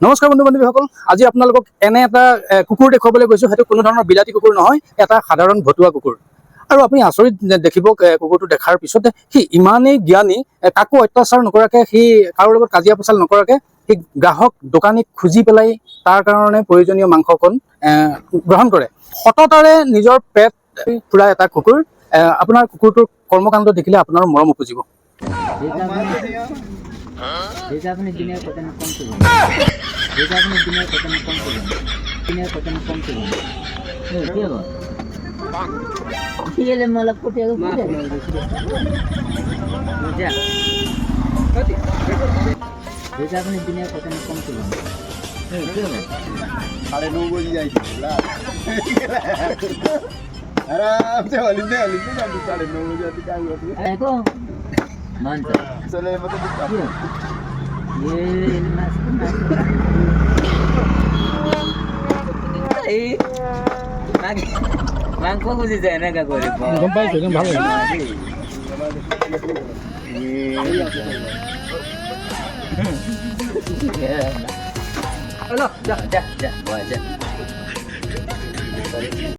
নমস্কাৰ বন্ধু বান্ধৱীসকল, আজি আপোনালোকক এনে এটা কুকুৰ দেখুৱাবলৈ গৈছোঁ। সেইটো কোনো ধৰণৰ বিলাতী কুকুৰ নহয়, এটা সাধাৰণ ভতুৱা কুকুৰ। আৰু আপুনি আচৰিত দেখিব কুকুৰটো দেখাৰ পিছতে সি ইমানেই জ্ঞানী, কাকো অত্যাচাৰ নকৰাকৈ, সি কাৰো লগত কাজিয়া পেচাল নকৰাকৈ সি গ্ৰাহক দোকানীক খুজি পেলাই তাৰ কাৰণে প্ৰয়োজনীয় মাংসকণ গ্ৰহণ কৰে। সততাৰে নিজৰ পেট ফুৰা এটা কুকুৰ। আপোনাৰ কুকুৰটোৰ কৰ্মকাণ্ড দেখিলে আপোনাৰ মৰম উপজিব। जैसे आपने दुनिया को तने कम से जैसे आपने दुनिया को तने कम से दुनिया को तने कम से क्या हो ये ले मला कुठे जा जैसे आपने दुनिया को तने कम से क्या हो 9:30 बजे जाई ला अरे अब से हलिंदे ना 9:30 बजे आती काम होती है को मानता चले मतलब ये मांग को बुझी जाए ना का करे গম পাইছোঁ, একদম ভাল লাগিল। जा जा जा